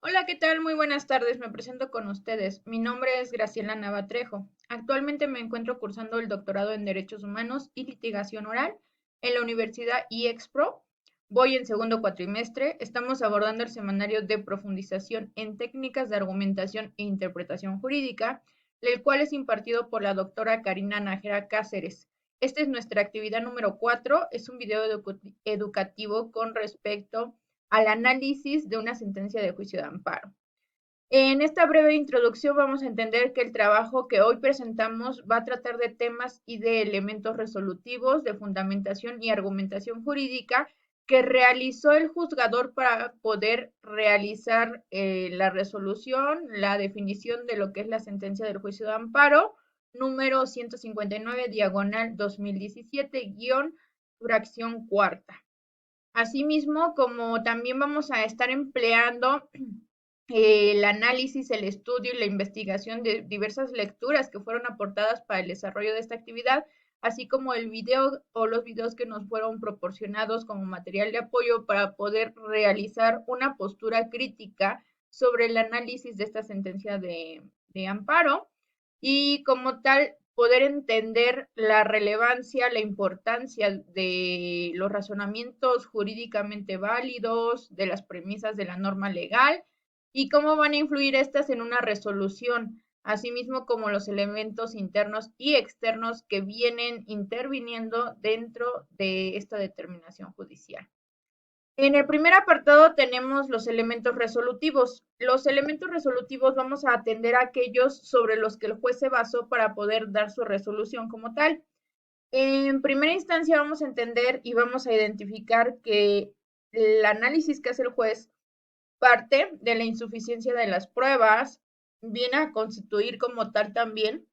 Hola, ¿qué tal? Muy buenas tardes. Me presento con ustedes. Mi nombre es Graciela Navatrejo. Actualmente me encuentro cursando el doctorado en Derechos Humanos y Litigación Oral en la Universidad IEXPRO. Voy en segundo cuatrimestre. Estamos abordando el semanario de profundización en técnicas de argumentación e interpretación jurídica, el cual es impartido por la doctora Karina Nájera Cáceres. Esta es nuestra actividad número 4. Es un video educativo con respecto al análisis de una sentencia de juicio de amparo. En esta breve introducción vamos a entender que el trabajo que hoy presentamos va a tratar de temas y de elementos resolutivos, de fundamentación y argumentación jurídica que realizó el juzgador para poder realizar la resolución, la definición de lo que es la sentencia del juicio de amparo, número 159, diagonal 2017, guión, fracción cuarta. Asimismo, como también vamos a estar empleando el análisis, el estudio y la investigación de diversas lecturas que fueron aportadas para el desarrollo de esta actividad, así como el video o los videos que nos fueron proporcionados como material de apoyo para poder realizar una postura crítica sobre el análisis de esta sentencia de amparo y como tal poder entender la relevancia, la importancia de los razonamientos jurídicamente válidos, de las premisas de la norma legal y cómo van a influir estas en una resolución, asimismo como los elementos internos y externos que vienen interviniendo dentro de esta determinación judicial. En el primer apartado tenemos los elementos resolutivos. Los elementos resolutivos vamos a atender a aquellos sobre los que el juez se basó para poder dar su resolución como tal. En primera instancia vamos a entender y vamos a identificar que el análisis que hace el juez parte de la insuficiencia de las pruebas, viene a constituir como tal también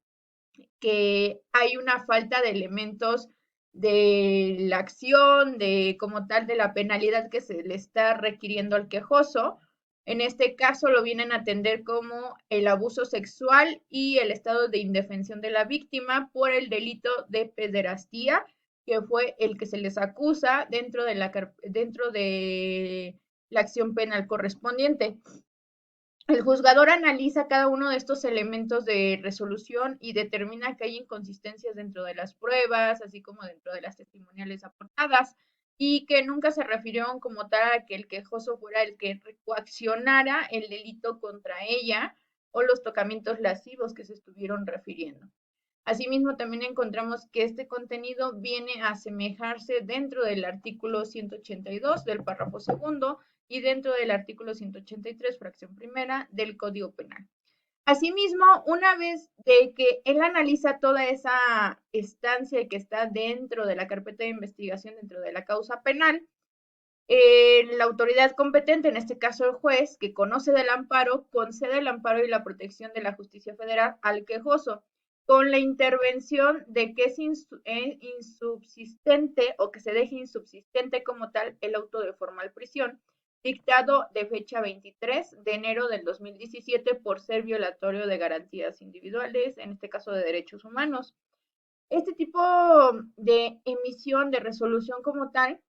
que hay una falta de elementos de la acción, de como tal de la penalidad que se le está requiriendo al quejoso. En este caso lo vienen a atender como el abuso sexual y el estado de indefensión de la víctima por el delito de pederastía, que fue el que se les acusa dentro de la acción penal correspondiente. El juzgador analiza cada uno de estos elementos de resolución y determina que hay inconsistencias dentro de las pruebas, así como dentro de las testimoniales aportadas, y que nunca se refirieron como tal a que el quejoso fuera el que coaccionara el delito contra ella o los tocamientos lascivos que se estuvieron refiriendo. Asimismo, también encontramos que este contenido viene a asemejarse dentro del artículo 182 del párrafo segundo y dentro del artículo 183, fracción primera del Código Penal. Asimismo, una vez de que él analiza toda esa estancia que está dentro de la carpeta de investigación, dentro de la causa penal, la autoridad competente, en este caso el juez, que conoce del amparo, concede el amparo y la protección de la justicia federal al quejoso, con la intervención de que es insubsistente o que se deje insubsistente como tal el auto de formal prisión, dictado de fecha 23 de enero del 2017 por ser violatorio de garantías individuales, en este caso de derechos humanos. Este tipo de emisión de resolución como tal,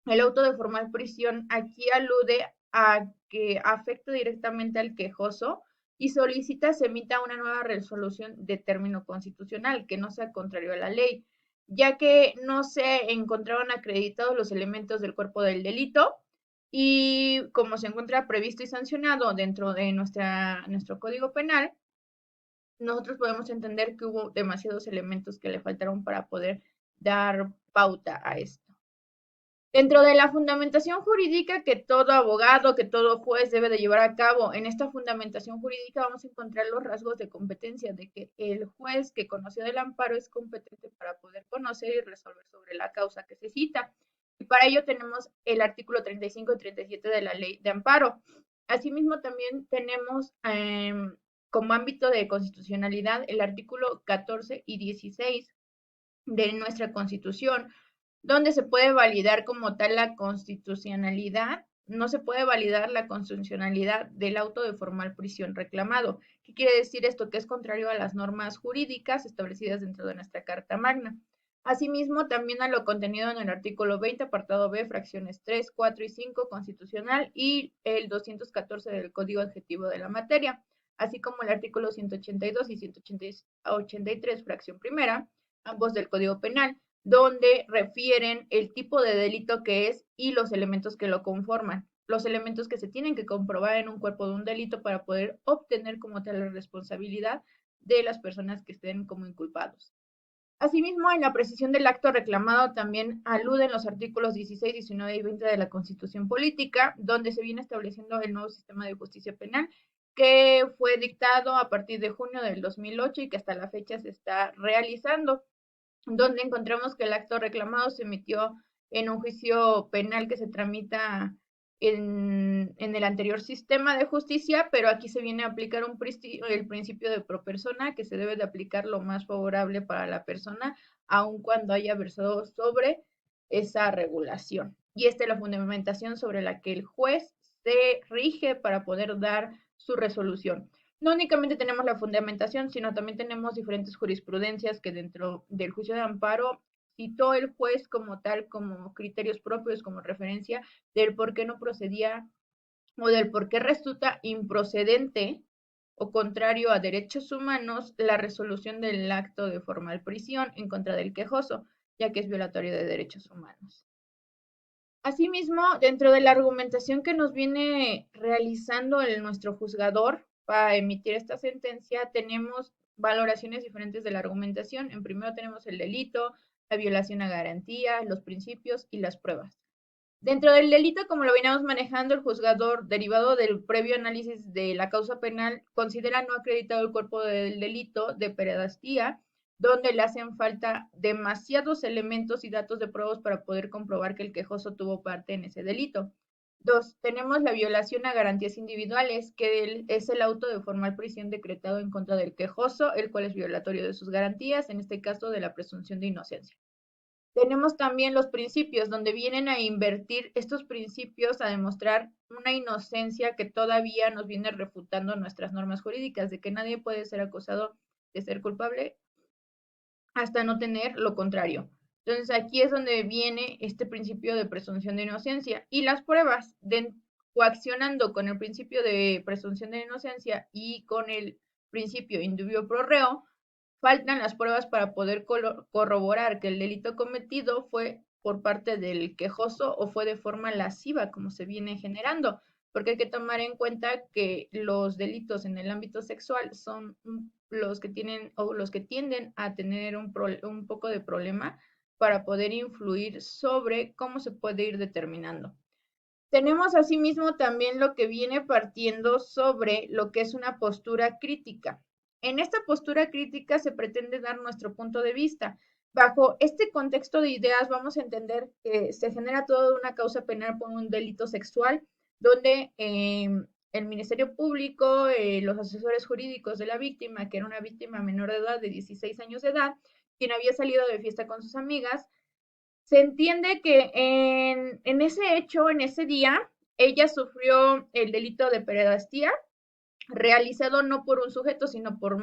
el auto de formal prisión aquí alude a que afecta directamente al quejoso y solicita se emita una nueva resolución de término constitucional que no sea contrario a la ley, ya que no se encontraron acreditados los elementos del cuerpo del delito y como se encuentra previsto y sancionado dentro de nuestro Código Penal, nosotros podemos entender que hubo demasiados elementos que le faltaron para poder dar pauta a esto. Dentro de la fundamentación jurídica que todo abogado, que todo juez debe de llevar a cabo, en esta fundamentación jurídica vamos a encontrar los rasgos de competencia, de que el juez que conoció del amparo es competente para poder conocer y resolver sobre la causa que se cita. Y para ello tenemos el artículo 35 y 37 de la ley de amparo. Asimismo, también tenemos como ámbito de constitucionalidad el artículo 14 y 16 de nuestra Constitución, donde se puede validar como tal la constitucionalidad, no se puede validar la constitucionalidad del auto de formal prisión reclamado. ¿Qué quiere decir esto? Que es contrario a las normas jurídicas establecidas dentro de nuestra Carta Magna. Asimismo, también a lo contenido en el artículo 20, apartado B, fracciones 3, 4 y 5 constitucional y el 214 del Código Adjetivo de la materia, así como el artículo 182 y 183, fracción primera, ambos del Código Penal, donde refieren el tipo de delito que es y los elementos que lo conforman, los elementos que se tienen que comprobar en un cuerpo de un delito para poder obtener como tal la responsabilidad de las personas que estén como inculpados. Asimismo, en la precisión del acto reclamado también aluden los artículos 16, 19 y 20 de la Constitución Política, donde se viene estableciendo el nuevo sistema de justicia penal que fue dictado a partir de junio del 2008 y que hasta la fecha se está realizando, donde encontramos que el acto reclamado se emitió en un juicio penal que se tramita en el anterior sistema de justicia, pero aquí se viene a aplicar el principio de pro persona, que se debe de aplicar lo más favorable para la persona, aun cuando haya versado sobre esa regulación. Y esta es la fundamentación sobre la que el juez se rige para poder dar su resolución. No únicamente tenemos la fundamentación, sino también tenemos diferentes jurisprudencias que dentro del juicio de amparo citó el juez como tal, como criterios propios, como referencia del por qué no procedía o del por qué resulta improcedente o contrario a derechos humanos la resolución del acto de formal prisión en contra del quejoso, ya que es violatorio de derechos humanos. Asimismo, dentro de la argumentación que nos viene realizando nuestro juzgador para emitir esta sentencia, tenemos valoraciones diferentes de la argumentación. En primero tenemos el delito, la violación a garantía, los principios y las pruebas. Dentro del delito, como lo veníamos manejando, el juzgador, derivado del previo análisis de la causa penal, considera no acreditado el cuerpo del delito de pederastía, donde le hacen falta demasiados elementos y datos de pruebas para poder comprobar que el quejoso tuvo parte en ese delito. Dos, tenemos la violación a garantías individuales, que es el auto de formal prisión decretado en contra del quejoso, el cual es violatorio de sus garantías, en este caso de la presunción de inocencia. Tenemos también los principios, donde vienen a invertir estos principios a demostrar una inocencia que todavía nos viene refutando nuestras normas jurídicas, de que nadie puede ser acusado de ser culpable hasta no tener lo contrario. Entonces aquí es donde viene este principio de presunción de inocencia y las pruebas, coaccionando con el principio de presunción de inocencia y con el principio indubio pro reo, faltan las pruebas para poder corroborar que el delito cometido fue por parte del quejoso o fue de forma lasciva, como se viene generando, porque hay que tomar en cuenta que los delitos en el ámbito sexual son los que tienen o los que tienden a tener un poco de problema para poder influir sobre cómo se puede ir determinando. Tenemos asimismo también lo que viene partiendo sobre lo que es una postura crítica. En esta postura crítica se pretende dar nuestro punto de vista. Bajo este contexto de ideas vamos a entender que se genera toda una causa penal por un delito sexual, donde el Ministerio Público, los asesores jurídicos de la víctima, que era una víctima menor de edad de 16 años de edad, quien había salido de fiesta con sus amigas, se entiende que en ese hecho, en ese día, ella sufrió el delito de pederastía, realizado no por un sujeto, sino por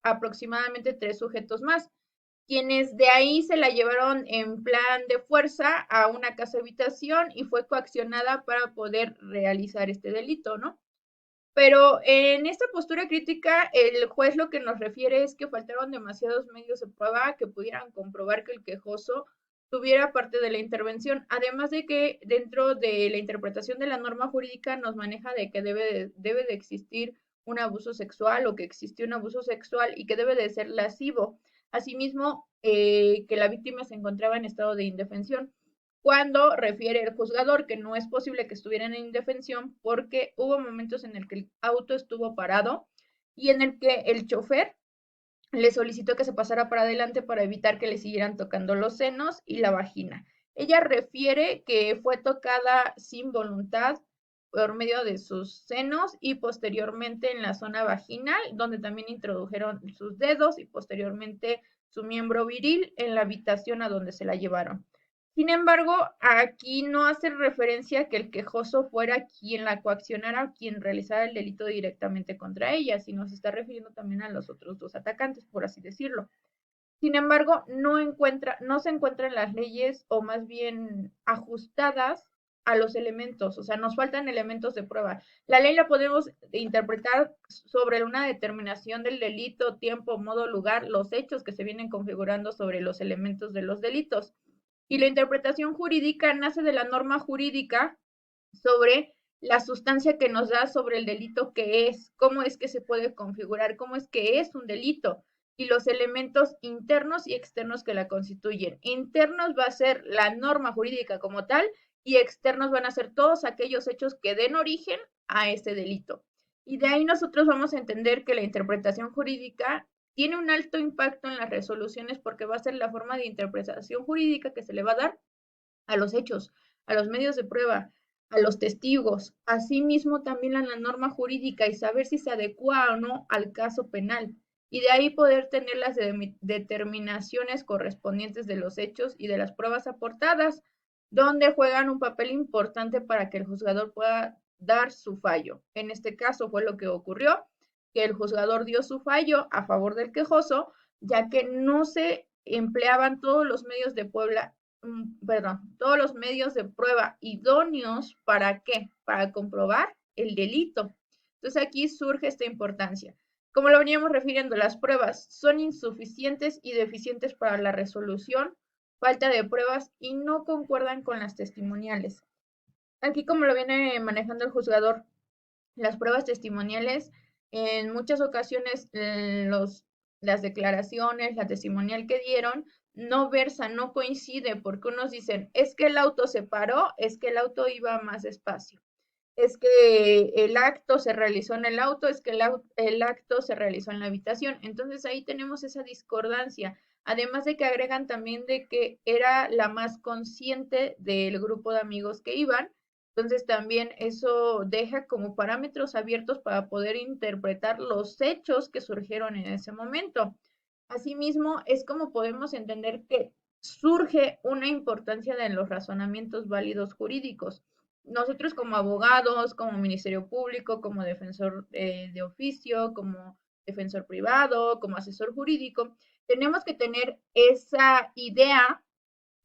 aproximadamente 3 sujetos más, quienes de ahí se la llevaron en plan de fuerza a una casa habitación y fue coaccionada para poder realizar este delito, ¿no? Pero en esta postura crítica, el juez lo que nos refiere es que faltaron demasiados medios de prueba que pudieran comprobar que el quejoso tuviera parte de la intervención, además de que dentro de la interpretación de la norma jurídica nos maneja de que debe de existir un abuso sexual o que existió un abuso sexual y que debe de ser lascivo. Asimismo, que la víctima se encontraba en estado de indefensión cuando refiere el juzgador que no es posible que estuvieran en indefensión porque hubo momentos en el que el auto estuvo parado y en el que el chofer le solicitó que se pasara para adelante para evitar que le siguieran tocando los senos y la vagina. Ella refiere que fue tocada sin voluntad por medio de sus senos y posteriormente en la zona vaginal, donde también introdujeron sus dedos y posteriormente su miembro viril en la habitación a donde se la llevaron. Sin embargo, aquí no hace referencia a que el quejoso fuera quien la coaccionara, quien realizara el delito directamente contra ella, sino se está refiriendo también a los otros dos atacantes, por así decirlo. Sin embargo, no se encuentran las leyes o más bien ajustadas a los elementos, o sea, nos faltan elementos de prueba. La ley la podemos interpretar sobre una determinación del delito, tiempo, modo, lugar, los hechos que se vienen configurando sobre los elementos de los delitos. Y la interpretación jurídica nace de la norma jurídica sobre la sustancia que nos da sobre el delito que es, cómo es que se puede configurar, cómo es que es un delito y los elementos internos y externos que la constituyen. Internos va a ser la norma jurídica como tal y externos van a ser todos aquellos hechos que den origen a ese delito. Y de ahí nosotros vamos a entender que la interpretación jurídica tiene un alto impacto en las resoluciones porque va a ser la forma de interpretación jurídica que se le va a dar a los hechos, a los medios de prueba, a los testigos, asimismo también a la norma jurídica y saber si se adecua o no al caso penal. Y de ahí poder tener las determinaciones correspondientes de los hechos y de las pruebas aportadas, donde juegan un papel importante para que el juzgador pueda dar su fallo. En este caso fue lo que ocurrió, que el juzgador dio su fallo a favor del quejoso, ya que no se empleaban todos los medios de Puebla todos los medios de prueba idóneos para qué, para comprobar el delito. Entonces aquí surge esta importancia. Como lo veníamos refiriendo, las pruebas son insuficientes y deficientes para la resolución, falta de pruebas y no concuerdan con las testimoniales. Aquí como lo viene manejando el juzgador, las pruebas testimoniales, en muchas ocasiones las declaraciones, la testimonial que dieron, no versa, no coincide, porque unos dicen, es que el auto se paró, es que el auto iba más despacio, es que el acto se realizó en el auto, es que el acto se realizó en la habitación. Entonces ahí tenemos esa discordancia. Además de que agregan también de que era la más consciente del grupo de amigos que iban. Entonces también eso deja como parámetros abiertos para poder interpretar los hechos que surgieron en ese momento. Asimismo, es como podemos entender que surge una importancia de los razonamientos válidos jurídicos. Nosotros como abogados, como Ministerio Público, como defensor de oficio, como defensor privado, como asesor jurídico, tenemos que tener esa idea,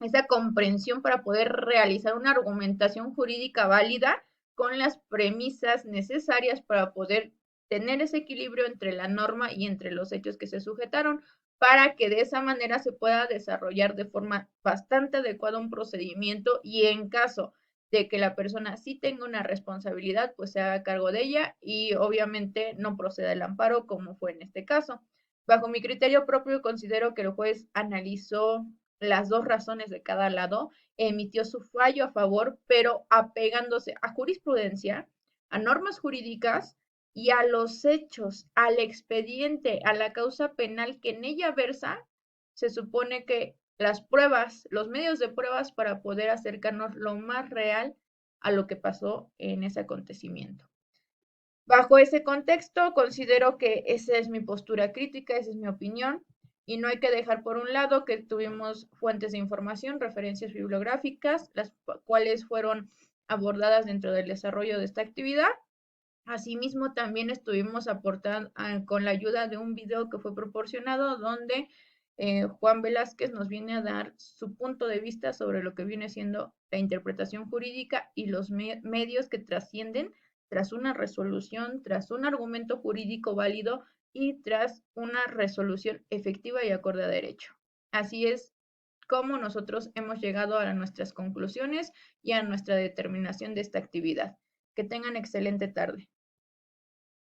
esa comprensión para poder realizar una argumentación jurídica válida con las premisas necesarias para poder tener ese equilibrio entre la norma y entre los hechos que se sujetaron, para que de esa manera se pueda desarrollar de forma bastante adecuada un procedimiento y en caso de que la persona sí tenga una responsabilidad, pues se haga cargo de ella y obviamente no proceda el amparo como fue en este caso. Bajo mi criterio propio, considero que el juez analizó las dos razones de cada lado, emitió su fallo a favor, pero apegándose a jurisprudencia, a normas jurídicas y a los hechos, al expediente, a la causa penal que en ella versa, se supone que las pruebas, los medios de pruebas para poder acercarnos lo más real a lo que pasó en ese acontecimiento. Bajo ese contexto, considero que esa es mi postura crítica, esa es mi opinión, y no hay que dejar por un lado que tuvimos fuentes de información, referencias bibliográficas, las cuales fueron abordadas dentro del desarrollo de esta actividad. Asimismo, también estuvimos aportando con la ayuda de un video que fue proporcionado donde Juan Velázquez nos viene a dar su punto de vista sobre lo que viene siendo la interpretación jurídica y los medios que trascienden tras una resolución, tras un argumento jurídico válido y tras una resolución efectiva y acorde a derecho. Así es como nosotros hemos llegado a nuestras conclusiones y a nuestra determinación de esta actividad. Que tengan excelente tarde.